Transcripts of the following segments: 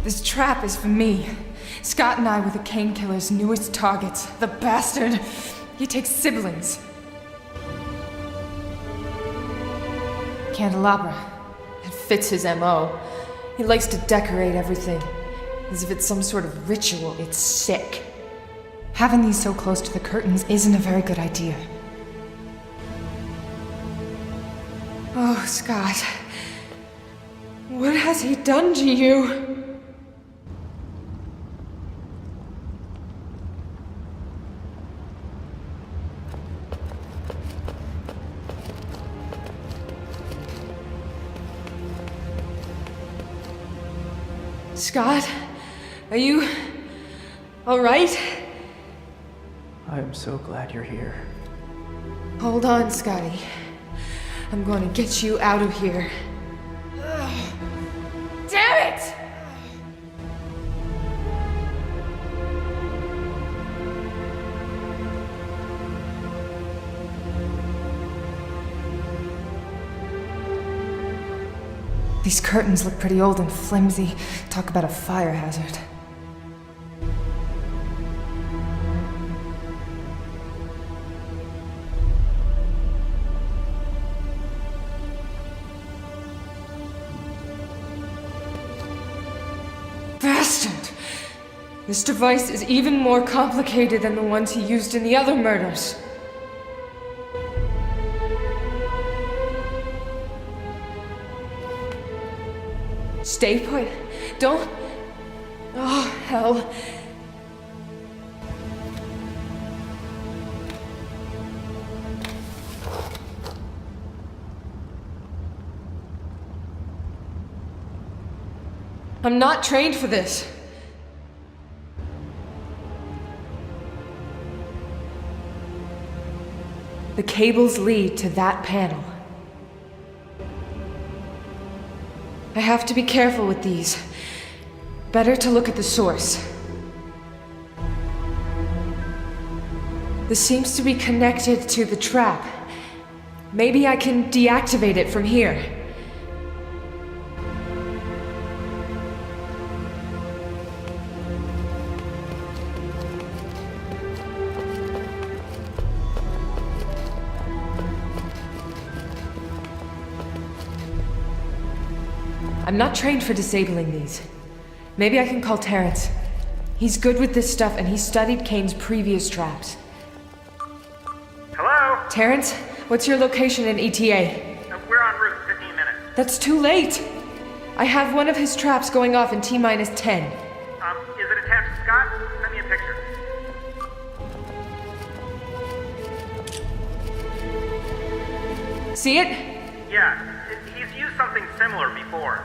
This trap is for me. Scott and I were the Kane Killer's newest targets. The bastard! He takes siblings. Candelabra. It fits his MO. He likes to decorate everything. As if it's some sort of ritual. It's sick. Having these so close to the curtains isn't a very good idea. Oh, Scott. What has he done to you? Scott? Are you... all right? I'm so glad you're here. Hold on, Scotty. I'm going to get you out of here. Ugh. Damn it! These curtains look pretty old and flimsy. Talk about a fire hazard. Bastard! This device is even more complicated than the ones he used in the other murders. Stay put. Don't... oh, hell. I'm not trained for this. The cables lead to that panel. I have to be careful with these. Better to look at the source. This seems to be connected to the trap. Maybe I can deactivate it from here. I'm not trained for disabling these. Maybe I can call Terrence. He's good with this stuff and he studied Kane's previous traps. Hello? Terrence, what's your location in ETA? We're en route, 15 minutes. That's too late! I have one of his traps going off in T-10. Is it attached to Scott? Send me a picture. See it? Yeah, he's used something similar before.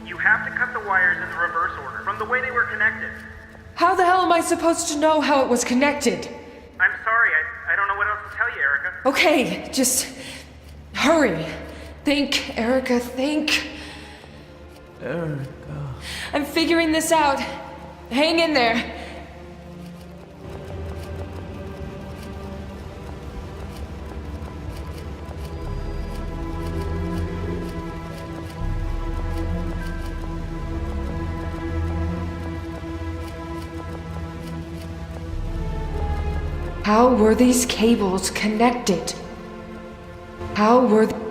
You have to cut the wires in the reverse order, from the way they were connected. How the hell am I supposed to know how it was connected? I'm sorry, I don't know what else to tell you, Erica. Okay, just... hurry. Think, Erica, think. Erica... I'm figuring this out. Hang in there. How were these cables connected? How were they...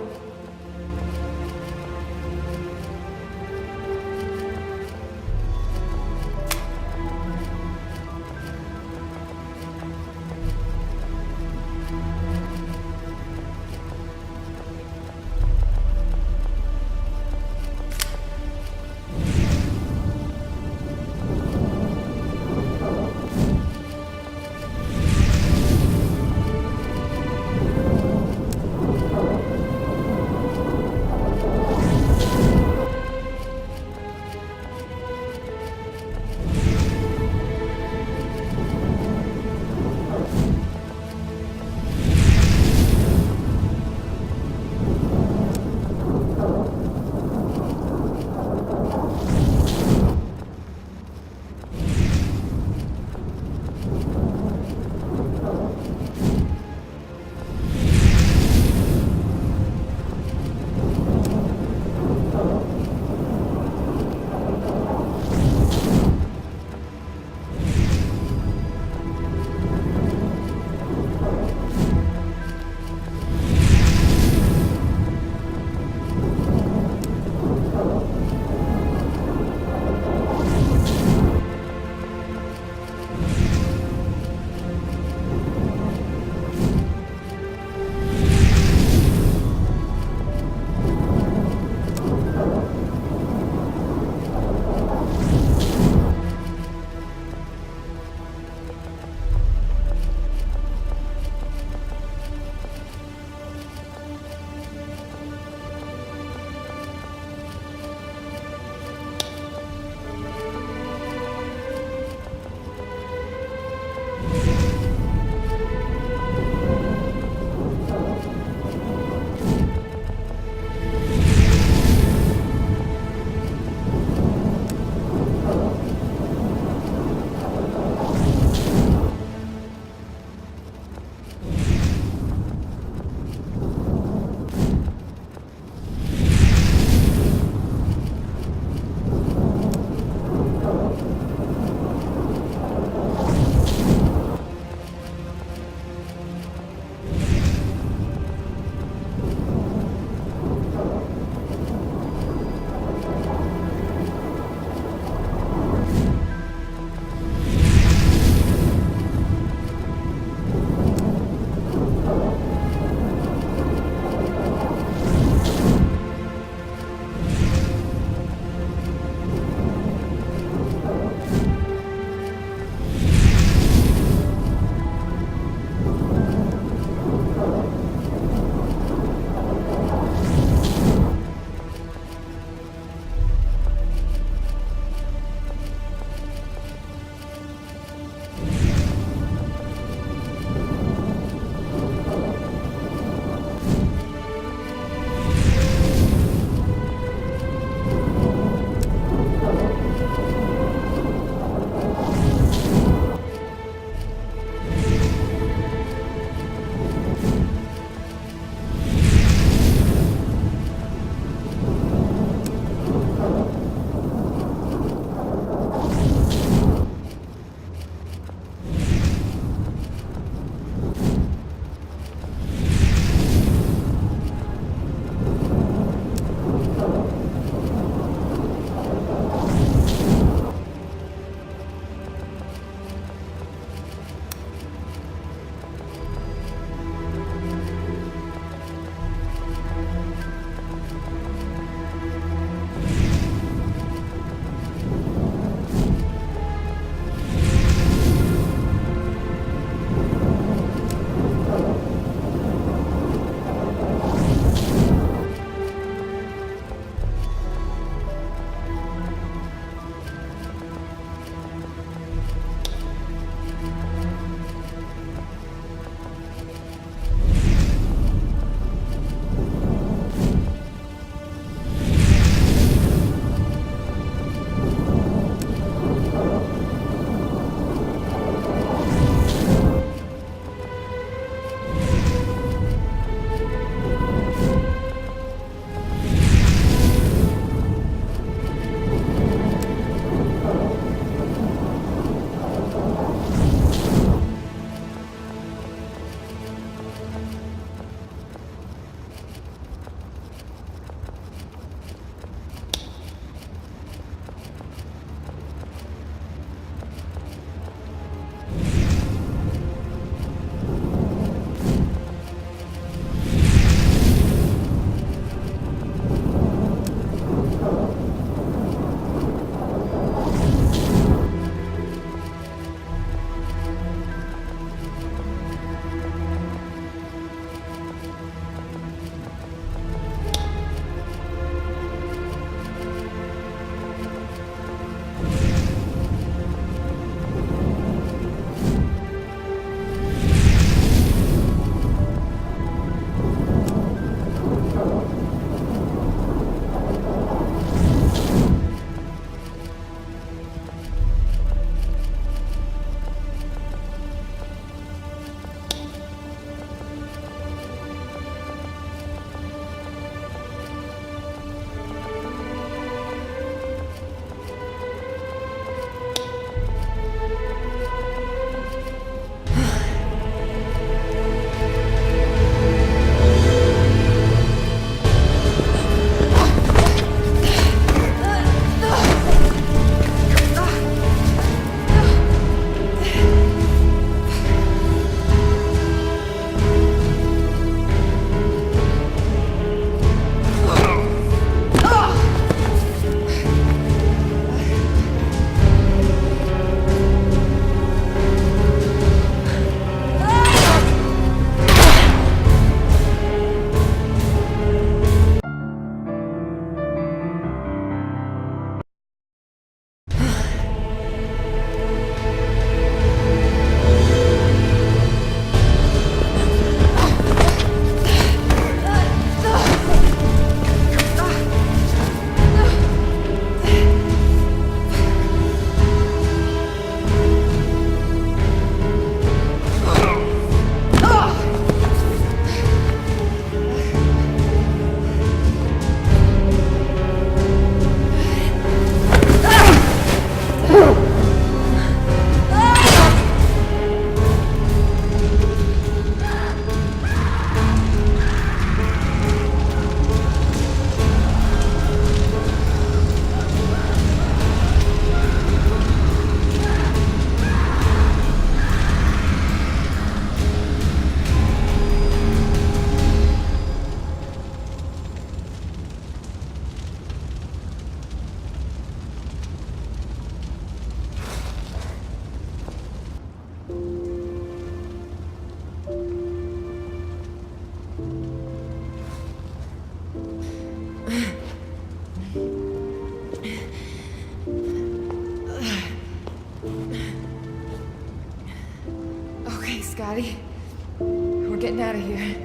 out of here.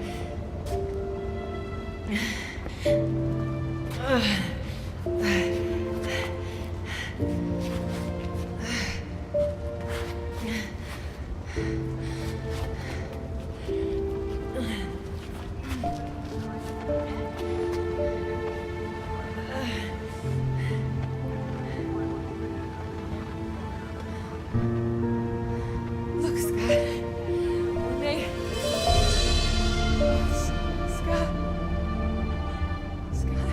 Look, Scott. We made... Scott. Scott.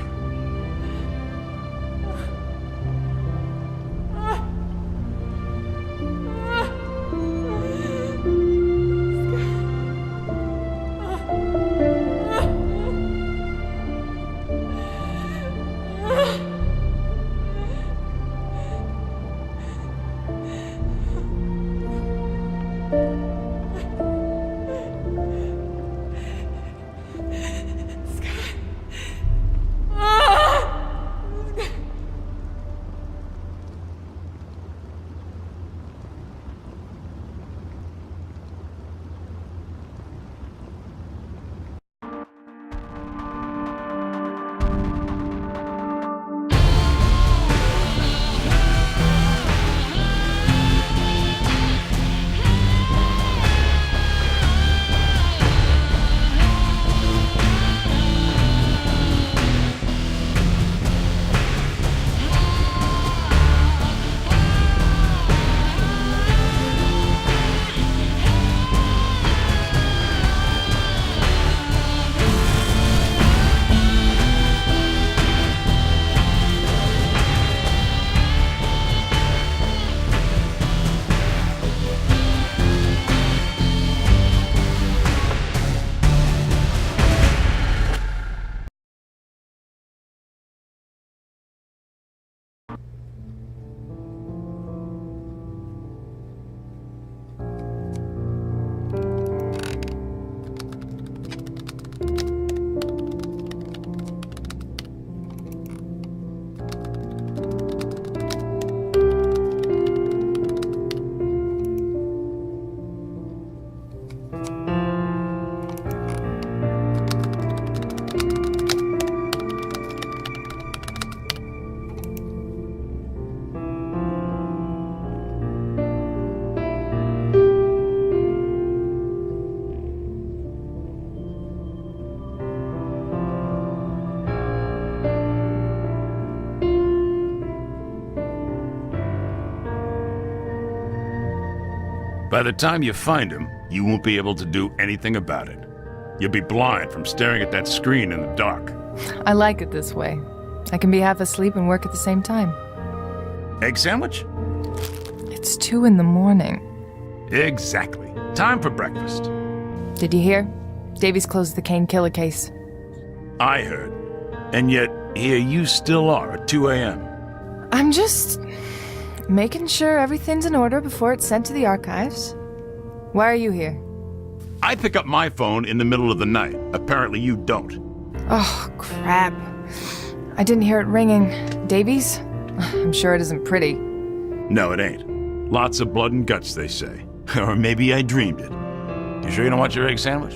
By the time you find him, you won't be able to do anything about it. You'll be blind from staring at that screen in the dark. I like it this way. I can be half asleep and work at the same time. Egg sandwich? It's 2 in the morning. Exactly. Time for breakfast. Did you hear? Davies closed the Kane killer case. I heard. And yet, here you still are at 2 a.m. I'm just making sure everything's in order before it's sent to the archives. Why are you here? I pick up my phone in the middle of the night. Apparently you don't. Oh, crap. I didn't hear it ringing. Davies? I'm sure it isn't pretty. No, it ain't. Lots of blood and guts, they say. Or maybe I dreamed it. You sure you don't want your egg sandwich?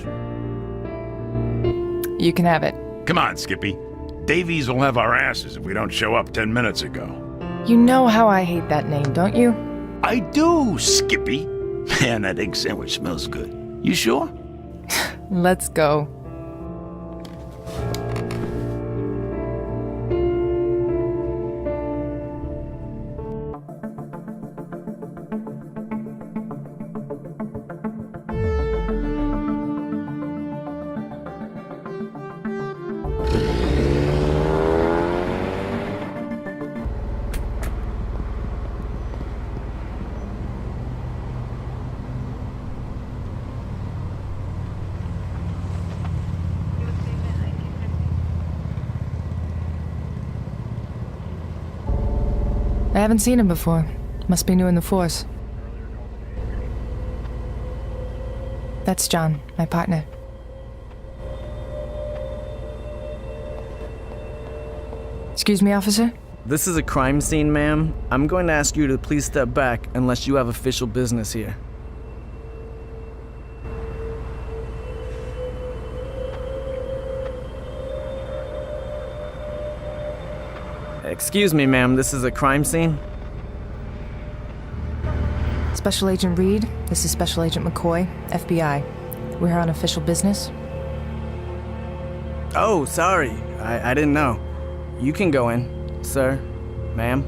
You can have it. Come on, Skippy. Davies will have our asses if we don't show up 10 minutes ago. You know how I hate that name, don't you? I do, Skippy. Man, that egg sandwich smells good. You sure? Let's go. I haven't seen him before. Must be new in the force. That's John, my partner. Excuse me, officer? This is a crime scene, ma'am. I'm going to ask you to please step back unless you have official business here. Excuse me, ma'am, this is a crime scene? Special Agent Reed, this is Special Agent McCoy, FBI. We're here on official business. Oh, sorry. I didn't know. You can go in, sir, ma'am.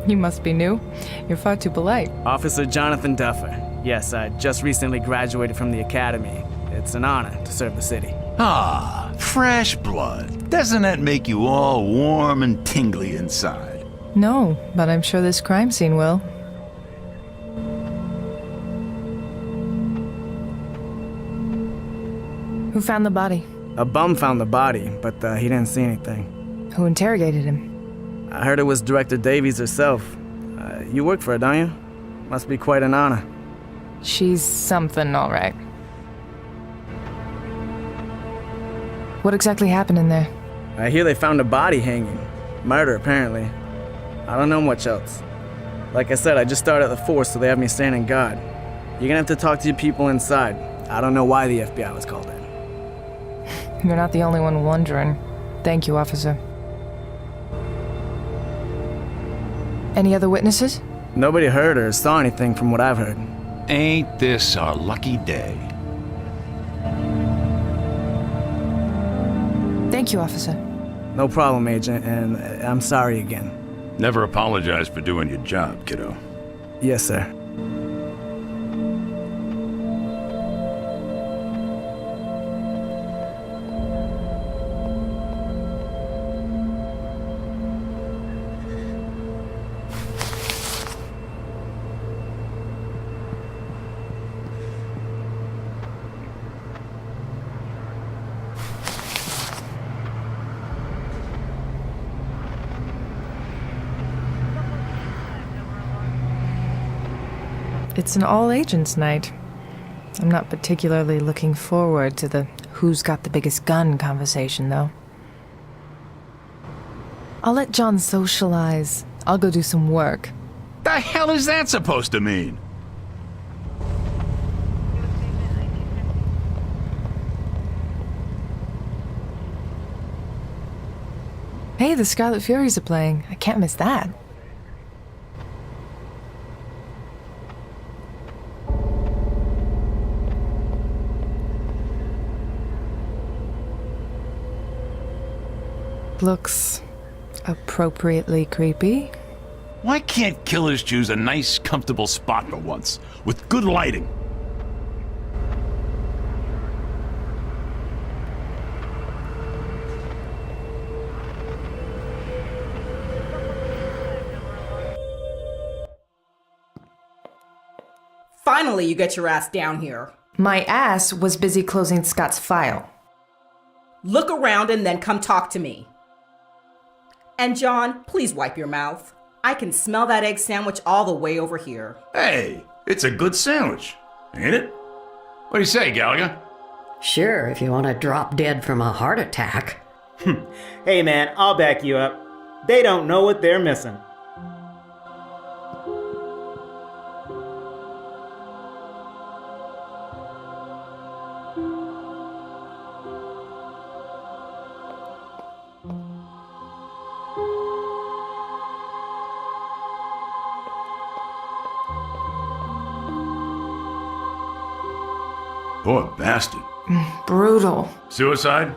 You must be new. You're far too polite. Officer Jonathan Duffer. Yes, I just recently graduated from the academy. It's an honor to serve the city. Ah, fresh blood. Doesn't that make you all warm and tingly inside? No, but I'm sure this crime scene will. Who found the body? A bum found the body, but he didn't see anything. Who interrogated him? I heard it was Director Davies herself. You work for her, don't you? Must be quite an honor. She's something, all right. What exactly happened in there? I hear they found a body hanging. Murder, apparently. I don't know much else. Like I said, I just started at the force, so they have me standing guard. You're gonna have to talk to your people inside. I don't know why the FBI was called in. You're not the only one wondering. Thank you, officer. Any other witnesses? Nobody heard or saw anything from what I've heard. Ain't this our lucky day? Thank you, officer. No problem, Agent, and I'm sorry again. Never apologize for doing your job, kiddo. Yes, sir. It's an all-agents night. I'm not particularly looking forward to the who's got the biggest gun conversation, though. I'll let John socialize. I'll go do some work. The hell is that supposed to mean? Hey, the Scarlet Furies are playing. I can't miss that. Looks appropriately creepy. Why can't killers choose a nice, comfortable spot for once, with good lighting? Finally, you get your ass down here. My ass was busy closing Scott's file. Look around and then come talk to me. And John, please wipe your mouth. I can smell that egg sandwich all the way over here. Hey, it's a good sandwich, ain't it? What do you say, Gallagher? Sure, if you want to drop dead from a heart attack. Hey man, I'll back you up. They don't know what they're missing. Poor bastard. Brutal. Suicide?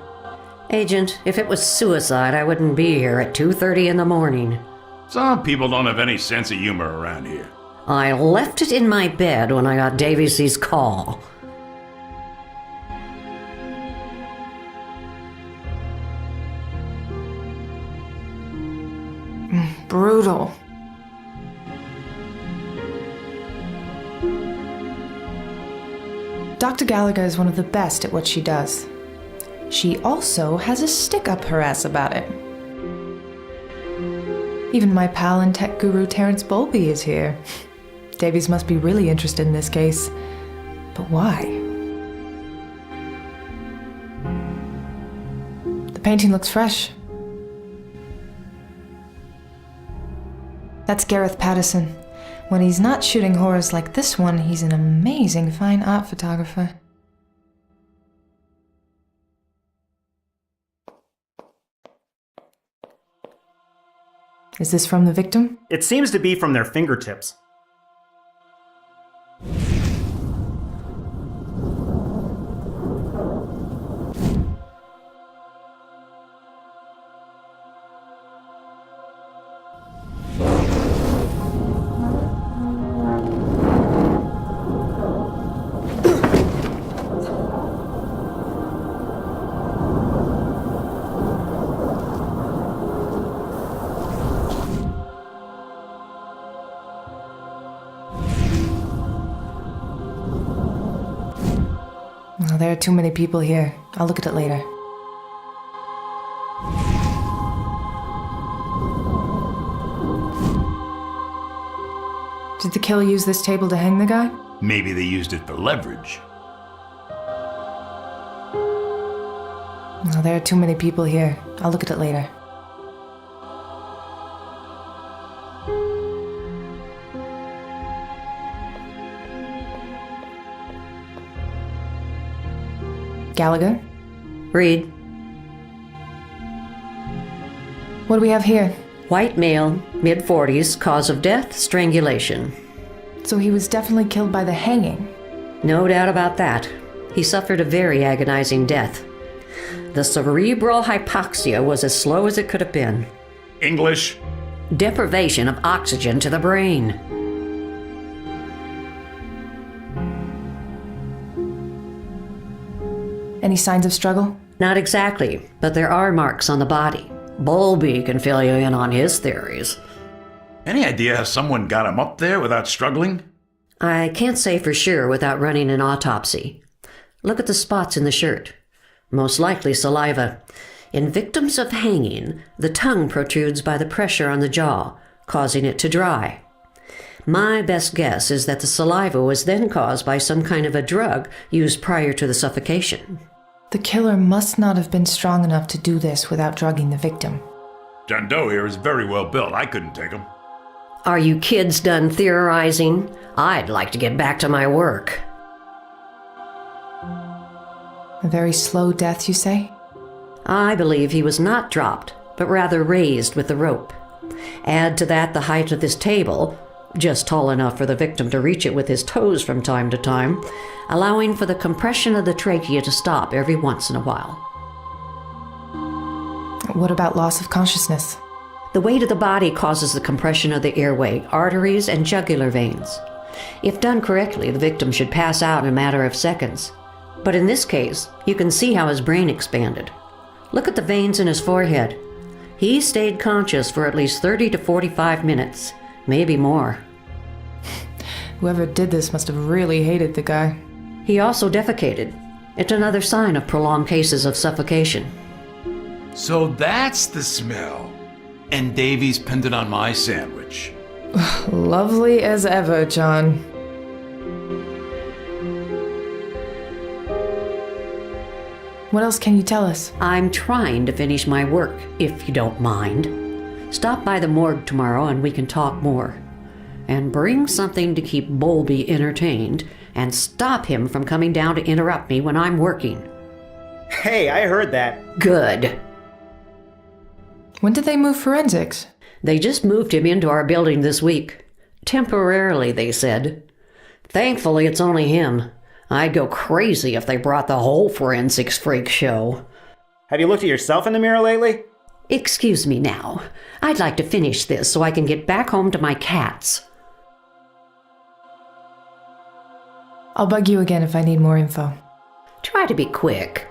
Agent, if it was suicide, I wouldn't be here at 2:30 in the morning. Some people don't have any sense of humor around here. I left it in my bed when I got Davies' call. Brutal. Dr. Gallagher is one of the best at what she does. She also has a stick up her ass about it. Even my pal and tech guru Terrence Bowlby is here. Davies must be really interested in this case. But why? The painting looks fresh. That's Gareth Patterson. When he's not shooting horrors like this one, he's an amazing fine art photographer. Is this from the victim? It seems to be from their fingertips. Oh, there are too many people here. I'll look at it later. Did the killer use this table to hang the guy? Maybe they used it for leverage. Oh, there are too many people here. I'll look at it later. Gallagher? Read. What do we have here? White male, mid-40s, cause of death, strangulation. So he was definitely killed by the hanging. No doubt about that. He suffered a very agonizing death. The cerebral hypoxia was as slow as it could have been. English? Deprivation of oxygen to the brain. Any signs of struggle? Not exactly, but there are marks on the body. Bowlby can fill you in on his theories. Any idea how someone got him up there without struggling? I can't say for sure without running an autopsy. Look at the spots in the shirt. Most likely saliva. In victims of hanging, the tongue protrudes by the pressure on the jaw, causing it to dry. My best guess is that the saliva was then caused by some kind of a drug used prior to the suffocation. The killer must not have been strong enough to do this without drugging the victim. John Doe here is very well built. I couldn't take him. Are you kids done theorizing? I'd like to get back to my work. A very slow death, you say? I believe he was not dropped, but rather raised with the rope. Add to that the height of this table, just tall enough for the victim to reach it with his toes from time to time, allowing for the compression of the trachea to stop every once in a while. What about loss of consciousness? The weight of the body causes the compression of the airway, arteries, and jugular veins. If done correctly, the victim should pass out in a matter of seconds. But in this case, you can see how his brain expanded. Look at the veins in his forehead. He stayed conscious for at least 30 to 45 minutes, maybe more. Whoever did this must have really hated the guy. He also defecated. It's another sign of prolonged cases of suffocation. So that's the smell. And Davies pinned it on my sandwich. Lovely as ever, John. What else can you tell us? I'm trying to finish my work, if you don't mind. Stop by the morgue tomorrow and we can talk more. And bring something to keep Bowlby entertained and stop him from coming down to interrupt me when I'm working. Hey, I heard that. Good. When did they move forensics? They just moved him into our building this week. Temporarily, they said. Thankfully, it's only him. I'd go crazy if they brought the whole forensics freak show. Have you looked at yourself in the mirror lately? Excuse me now. I'd like to finish this so I can get back home to my cats. I'll bug you again if I need more info. Try to be quick.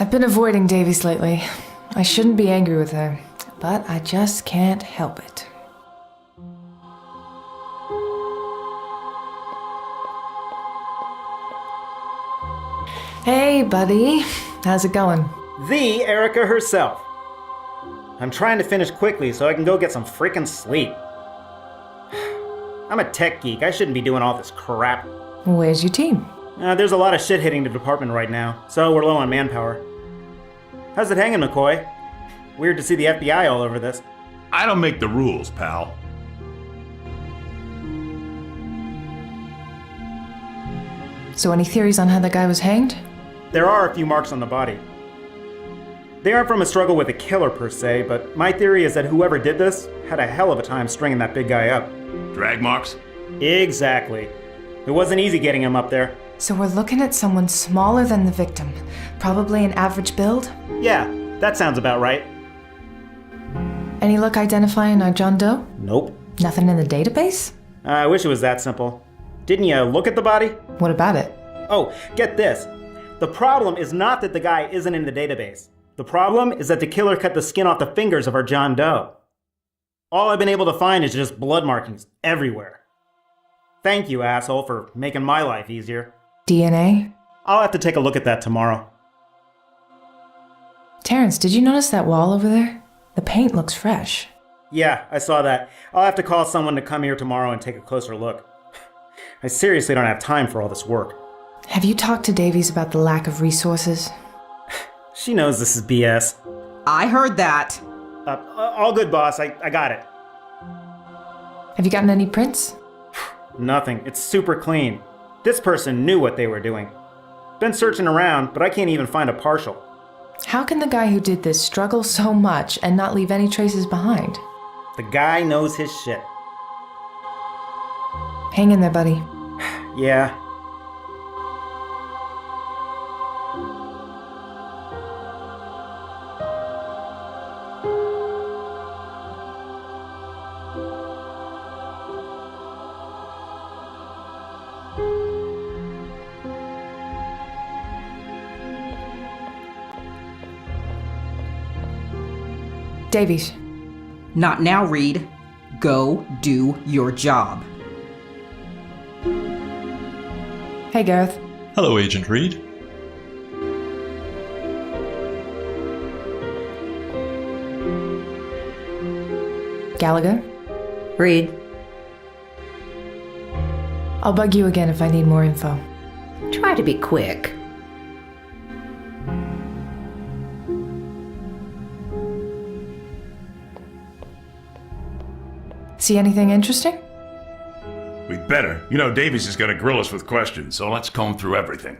I've been avoiding Davies lately. I shouldn't be angry with her, but I just can't help it. Hey, buddy. How's it going? The Erica herself. I'm trying to finish quickly so I can go get some freaking sleep. I'm a tech geek. I shouldn't be doing all this crap. Where's your team? There's a lot of shit hitting the department right now, so we're low on manpower. How's it hanging, McCoy? Weird to see the FBI all over this. I don't make the rules, pal. So any theories on how the guy was hanged? There are a few marks on the body. They aren't from a struggle with a killer per se, but my theory is that whoever did this had a hell of a time stringing that big guy up. Drag marks? Exactly. It wasn't easy getting him up there. So we're looking at someone smaller than the victim. Probably an average build? Yeah, that sounds about right. Any luck identifying our John Doe? Nope. Nothing in the database? I wish it was that simple. Didn't you look at the body? What about it? Oh, get this. The problem is not that the guy isn't in the database. The problem is that the killer cut the skin off the fingers of our John Doe. All I've been able to find is just blood markings everywhere. Thank you, asshole, for making my life easier. DNA? I'll have to take a look at that tomorrow. Terrence, did you notice that wall over there? The paint looks fresh. Yeah, I saw that. I'll have to call someone to come here tomorrow and take a closer look. I seriously don't have time for all this work. Have you talked to Davies about the lack of resources? She knows this is BS. I heard that. All good, boss. I got it. Have you gotten any prints? Nothing. It's super clean. This person knew what they were doing. Been searching around, but I can't even find a partial. How can the guy who did this struggle so much and not leave any traces behind? The guy knows his shit. Hang in there, buddy. Yeah. Davies. Not now, Reed. Go do your job. Hey, Gareth. Hello, Agent Reed. Gallagher. Reed, I'll bug you again if I need more info. try to be quick. See anything interesting? We'd better. You know, Davies is gonna grill us with questions, so let's comb through everything.